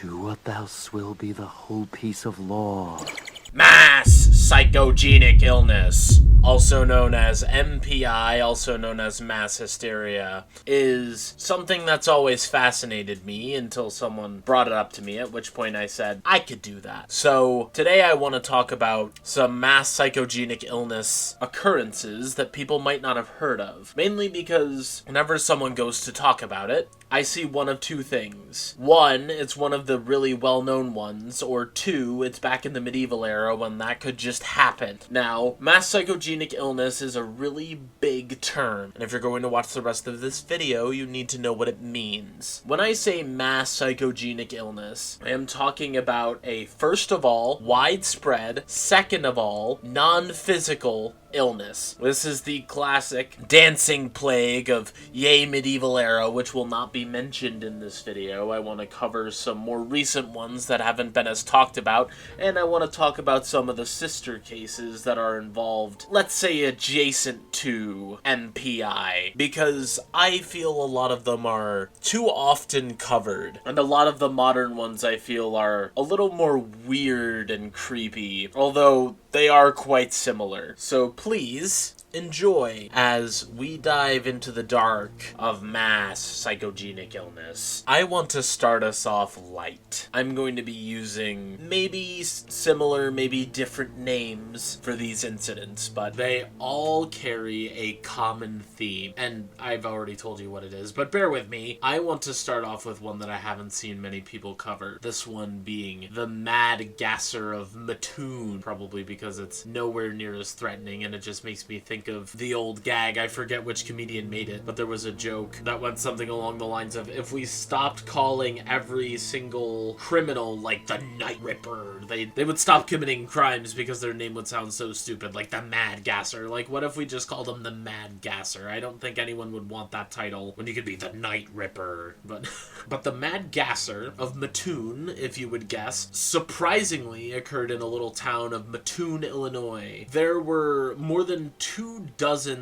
Do what thou will be the whole piece of law. Mass psychogenic illness, also known as MPI, also known as mass hysteria, is something that's always fascinated me until someone brought it up to me, at which point I said, I could do that. So today I want to talk about some mass psychogenic illness occurrences that people might not have heard of. Mainly because whenever someone goes to talk about it, I see one of two things. One, it's one of the really well-known ones, or two, it's back in the medieval era when that could just happen. Now, mass psychogenic illness is a really big term, and if you're going to watch the rest of this video, you need to know what it means. When I say mass psychogenic illness, I am talking about a, first of all, widespread, second of all, non-physical illness. This is the classic dancing plague of yay medieval era, which will not be mentioned in this video. I want to cover some more recent ones that haven't been as talked about, and I want to talk about some of the sister cases that are involved, let's say adjacent to MPI, because I feel a lot of them are too often covered, and a lot of the modern ones I feel are a little more weird and creepy, although they are quite similar. So please enjoy as we dive into the dark of mass psychogenic illness. I want to start us off light. I'm going to be using maybe similar, maybe different names for these incidents, but they all carry a common theme, and I've already told you what it is, but bear with me. I want to start off with one that I haven't seen many people cover. This one being the mad gasser of Mattoon, probably because it's nowhere near as threatening, and it just makes me think of the old gag. I forget which comedian made it, but there was a joke that went something along the lines of, if we stopped calling every single criminal like the Night Ripper, they would stop committing crimes because their name would sound so stupid, like the Mad Gasser. Like, what if we just called him the Mad Gasser? I don't think anyone would want that title when you could be the Night Ripper. But the Mad Gasser of Mattoon, if you would guess, surprisingly occurred in a little town of Mattoon, Illinois. There were more than 24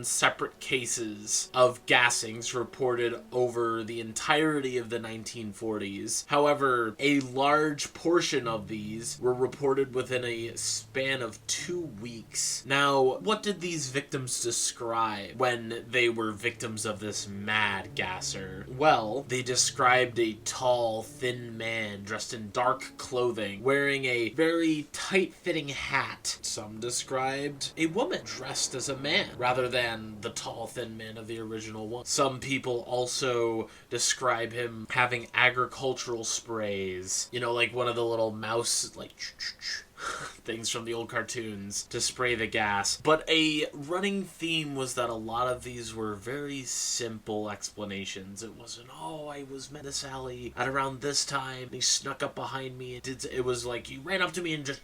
separate cases of gassings reported over the entirety of the 1940s. However, a large portion of these were reported within a span of 2 weeks. Now, what did these victims describe when they were victims of this mad gasser? Well, they described a tall, thin man dressed in dark clothing, wearing a very tight-fitting hat. Some described a woman dressed as a man, rather than the tall, thin man of the original one. Some people also describe him having agricultural sprays, you know, like one of the little mouse, like, things from the old cartoons to spray the gas. But a running theme was that a lot of these were very simple explanations. It wasn't, oh, I was met a Sally at around this time, he snuck up behind me. It was like, he ran up to me and just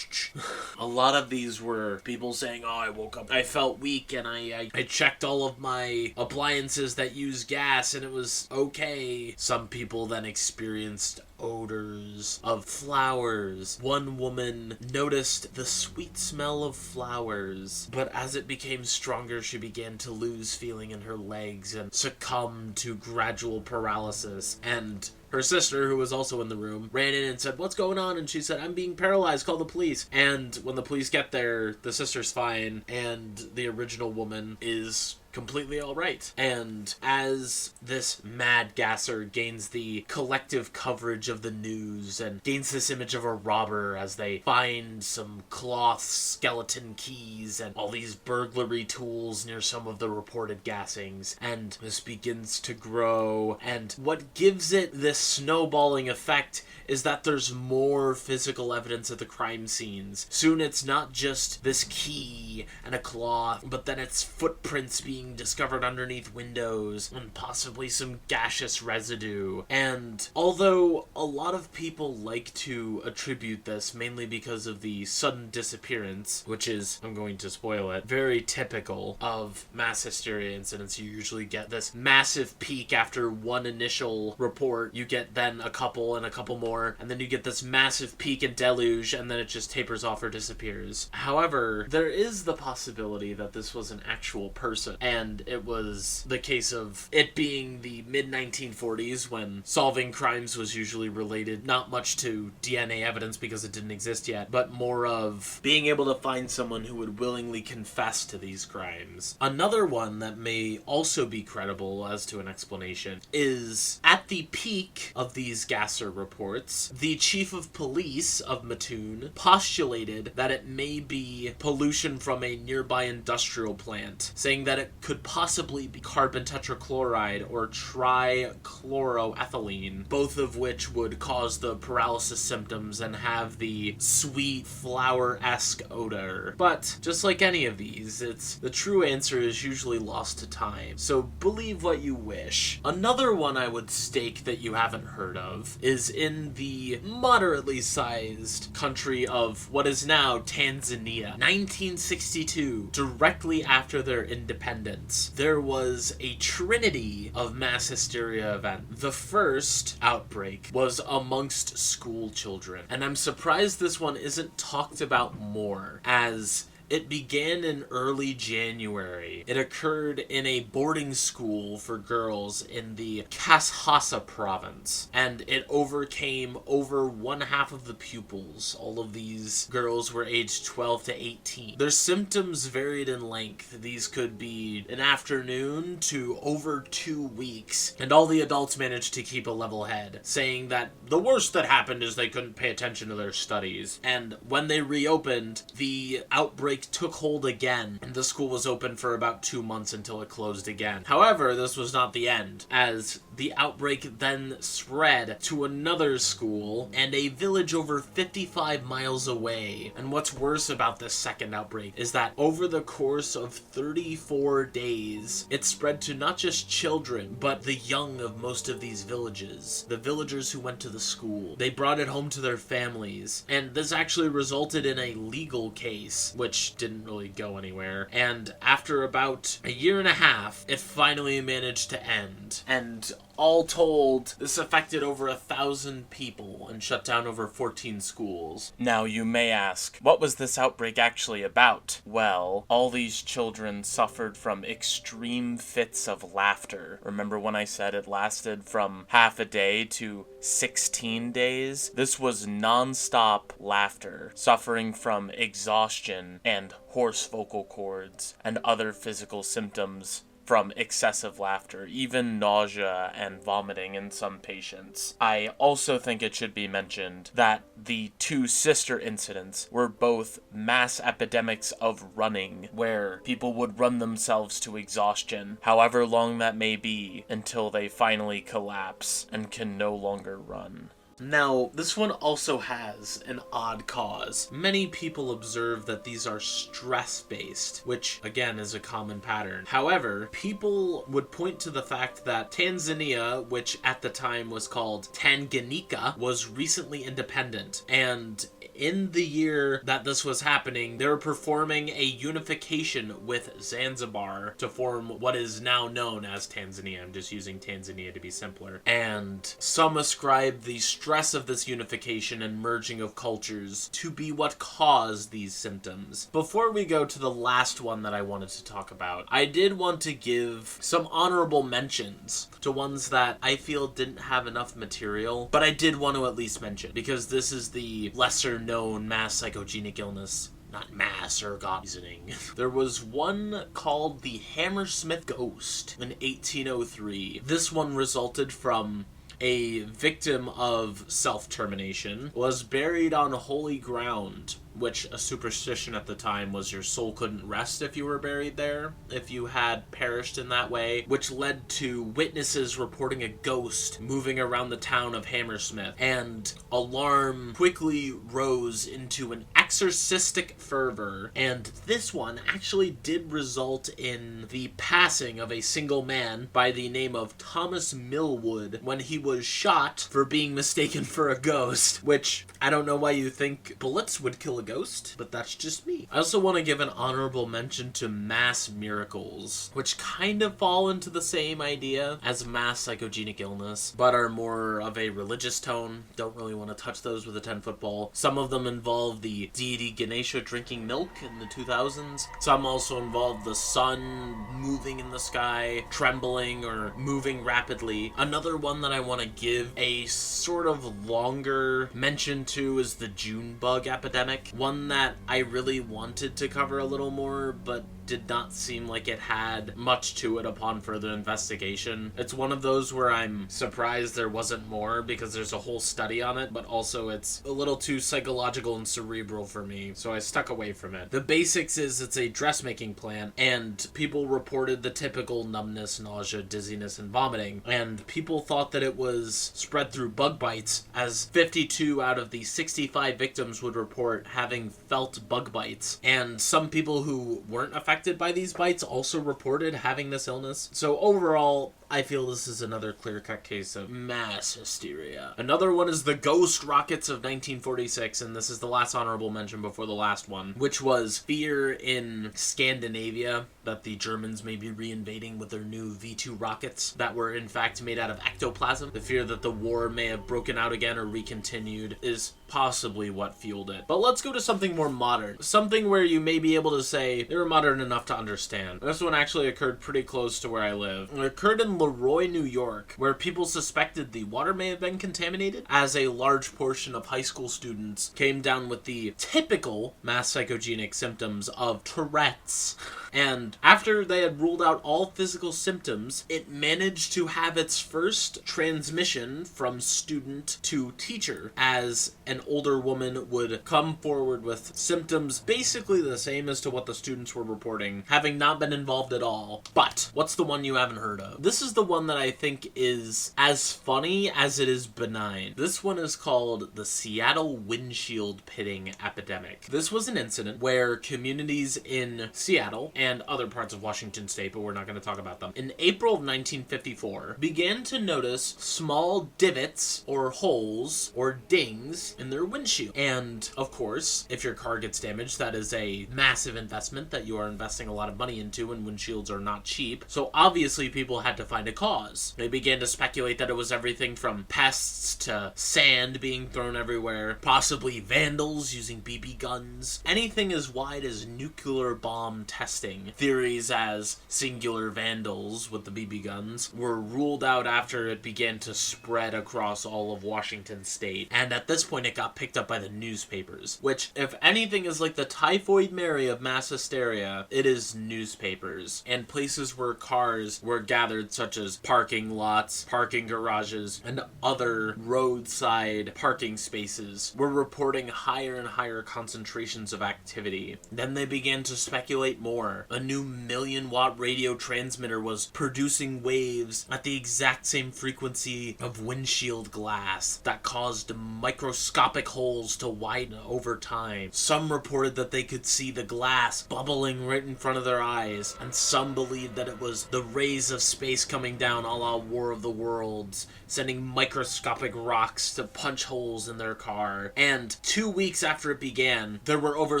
a lot of these were people saying, oh, I woke up, I felt weak, and I checked all of my appliances that use gas, and it was okay. Some people then experienced odors of flowers. One woman noticed the sweet smell of flowers, but as it became stronger, she began to lose feeling in her legs and succumb to gradual paralysis. And her sister, who was also in the room, ran in and said, what's going on? And she said, I'm being paralyzed, call the police. And when the police get there, the sister's fine, and the original woman is completely all right. And as this mad gasser gains the collective coverage of the news and gains this image of a robber as they find some cloth skeleton keys and all these burglary tools near some of the reported gassings, and this begins to grow, and what gives it this snowballing effect is that there's more physical evidence at the crime scenes. Soon it's not just this key and a cloth, but then it's footprints being discovered underneath windows and possibly some gaseous residue. And although a lot of people like to attribute this mainly because of the sudden disappearance, which is, I'm going to spoil it, very typical of mass hysteria incidents. You usually get this massive peak after one initial report, you get then a couple and a couple more, and then you get this massive peak and deluge, and then it just tapers off or disappears. However, there is the possibility that this was an actual person, and and it was the case of it being the mid-1940s when solving crimes was usually related not much to DNA evidence because it didn't exist yet, but more of being able to find someone who would willingly confess to these crimes. Another one that may also be credible as to an explanation is, at the peak of these Gasser reports, the chief of police of Mattoon postulated that it may be pollution from a nearby industrial plant, saying that it could possibly be carbon tetrachloride or trichloroethylene, both of which would cause the paralysis symptoms and have the sweet flower-esque odor. But just like any of these, the true answer is usually lost to time, so believe what you wish. Another one I would stake that you haven't heard of is in the moderately sized country of what is now Tanzania. 1962, directly after their independence, there was a trinity of mass hysteria event. The first outbreak was amongst school children, and I'm surprised this one isn't talked about more, as it began in early January. It occurred in a boarding school for girls in the Kasasa province, and it overcame over one half of the pupils. All of these girls were aged 12 to 18. Their symptoms varied in length. These could be an afternoon to over 2 weeks, and all the adults managed to keep a level head, saying that the worst that happened is they couldn't pay attention to their studies. And when they reopened, the outbreak took hold again, and the school was open for about 2 months until it closed again. However, this was not the end, as the outbreak then spread to another school and a village over 55 miles away. And what's worse about this second outbreak is that over the course of 34 days, it spread to not just children, but the young of most of these villages, the villagers who went to the school. They brought it home to their families, and this actually resulted in a legal case, which didn't really go anywhere. And after about a year and a half, it finally managed to end. And all told, this affected over 1,000 people and shut down over 14 schools. Now you may ask, what was this outbreak actually about? Well, all these children suffered from extreme fits of laughter. Remember when I said it lasted from half a day to 16 days? This was non-stop laughter, suffering from exhaustion and hoarse vocal cords and other physical symptoms from excessive laughter, even nausea and vomiting in some patients. I also think it should be mentioned that the two sister incidents were both mass epidemics of running, where people would run themselves to exhaustion, however long that may be, until they finally collapse and can no longer run. Now, this one also has an odd cause. Many people observe that these are stress-based, which, again, is a common pattern. However, people would point to the fact that Tanzania, which at the time was called Tanganyika, was recently independent, and in the year that this was happening, they were performing a unification with Zanzibar to form what is now known as Tanzania. I'm just using Tanzania to be simpler. And some ascribe the stress of this unification and merging of cultures to be what caused these symptoms. Before we go to the last one that I wanted to talk about, I did want to give some honorable mentions to ones that I feel didn't have enough material, but I did want to at least mention, because this is the lesser known mass psychogenic illness. Not mass or God reasoning. There was one called the Hammersmith Ghost in 1803. This one resulted from a victim of self-termination, was buried on holy ground, which a superstition at the time was your soul couldn't rest if you were buried there, if you had perished in that way, which led to witnesses reporting a ghost moving around the town of Hammersmith, and alarm quickly rose into an exorcistic fervor, and this one actually did result in the passing of a single man by the name of Thomas Millwood when he was shot for being mistaken for a ghost, which I don't know why you think bullets would kill a a ghost, but that's just me. I also want to give an honorable mention to mass miracles, which kind of fall into the same idea as mass psychogenic illness, but are more of a religious tone. Don't really want to touch those with a 10-foot pole. Some of them involve the deity Ganesha drinking milk in the 2000s. Some also involve the sun moving in the sky, trembling, or moving rapidly. Another one that I want to give a sort of longer mention to is the June bug epidemic. One that I really wanted to cover a little more, but did not seem like it had much to it upon further investigation. It's one of those where I'm surprised there wasn't more, because there's a whole study on it, but also it's a little too psychological and cerebral for me, so I stuck away from it. The basics is it's a dressmaking plant, and people reported the typical numbness, nausea, dizziness, and vomiting, and people thought that it was spread through bug bites, as 52 out of the 65 victims would report having felt bug bites, and some people who weren't affected by these bites also reported having this illness. So overall, I feel this is another clear-cut case of mass hysteria. Another one is the ghost rockets of 1946, and this is the last honorable mention before the last one, which was fear in Scandinavia that the Germans may be reinvading with their new V2 rockets that were in fact made out of ectoplasm. The fear that the war may have broken out again or recontinued is possibly what fueled it. But let's go to something more modern. Something where you may be able to say they were modern enough to understand. This one actually occurred pretty close to where I live. It occurred in Leroy, New York, where people suspected the water may have been contaminated, as a large portion of high school students came down with the typical mass psychogenic symptoms of Tourette's. And after they had ruled out all physical symptoms, it managed to have its first transmission from student to teacher, as an older woman would come forward with symptoms basically the same as to what the students were reporting, having not been involved at all. But what's the one you haven't heard of? This is the one that I think is as funny as it is benign. This one is called the Seattle windshield pitting epidemic. This was an incident where communities in Seattle and other parts of Washington state, but we're not going to talk about them, in April of 1954 began to notice small divots or holes or dings in their windshield. And of course, if your car gets damaged, that is a massive investment that you are investing a lot of money into, and windshields are not cheap. So obviously people had to find a cause. They began to speculate that it was everything from pests to sand being thrown everywhere, possibly vandals using BB guns, anything as wide as nuclear bomb testing. Theories as singular vandals with the BB guns were ruled out after it began to spread across all of Washington state. And at this point it got picked up by the newspapers, which, if anything is like the typhoid Mary of mass hysteria, it is newspapers and places where cars were gathered, such as parking lots, parking garages, and other roadside parking spaces, were reporting higher and higher concentrations of activity. Then they began to speculate more. A new 1,000,000-watt radio transmitter was producing waves at the exact same frequency of windshield glass that caused microscopic holes to widen over time. Some reported that they could see the glass bubbling right in front of their eyes, and some believed that it was the rays of space coming down a la War of the Worlds, sending microscopic rocks to punch holes in their car. And 2 weeks after it began, there were over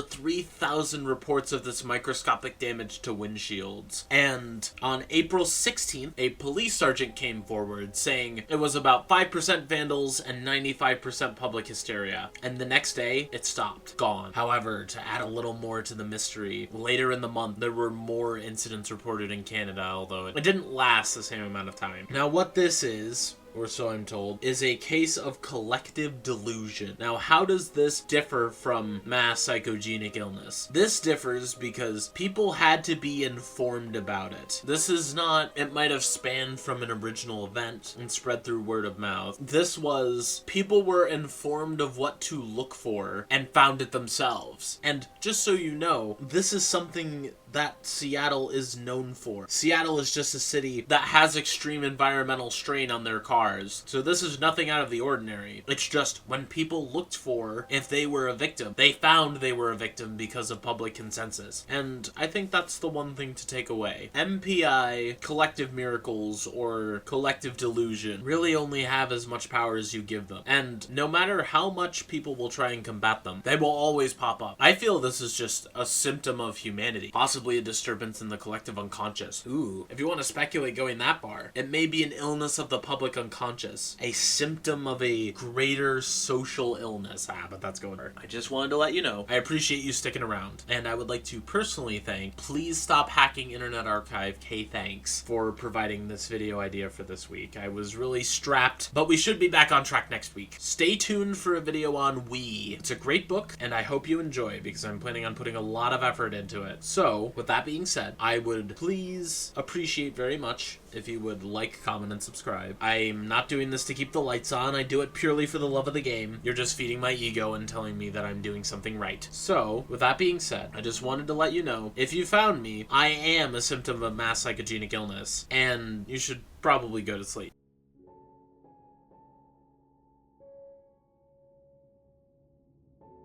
3,000 reports of this microscopic damage to windshields. And on April 16th, a police sergeant came forward saying it was about 5% vandals and 95% public hysteria. And the next day, it stopped. Gone. However, to add a little more to the mystery, later in the month, there were more incidents reported in Canada, although it didn't last the same amount of time. Now, what this is, or so I'm told, is a case of collective delusion. Now, how does this differ from mass psychogenic illness? This differs because people had to be informed about it. This is not, it might have spanned from an original event and spread through word of mouth. This was, people were informed of what to look for and found it themselves. And just so you know, this is something that Seattle is known for. Seattle is just a city that has extreme environmental strain on their cars. powers. So this is nothing out of the ordinary. It's just when people looked for if they were a victim, they found they were a victim because of public consensus. And I think that's the one thing to take away. MPI, collective miracles, or collective delusion really only have as much power as you give them. And no matter how much people will try and combat them, they will always pop up. I feel this is just a symptom of humanity, possibly a disturbance in the collective unconscious. Ooh, if you want to speculate going that far, it may be an illness of the public unconscious, a symptom of a greater social illness. But that's going hard. I just wanted to let you know, I appreciate you sticking around, and I would like to personally thank Please Stop Hacking Internet Archive, thanks for providing this video idea for this week. I was really strapped, but we should be back on track next week. Stay tuned for a video on We. It's a great book, and I hope you enjoy, because I'm planning on putting a lot of effort into it. So, with that being said, I would please appreciate very much if you would like, comment, and subscribe. I'm not doing this to keep the lights on. I do it purely for the love of the game. You're just feeding my ego and telling me that I'm doing something right. So, with that being said, I just wanted to let you know, if you found me, I am a symptom of mass psychogenic illness, and you should probably go to sleep.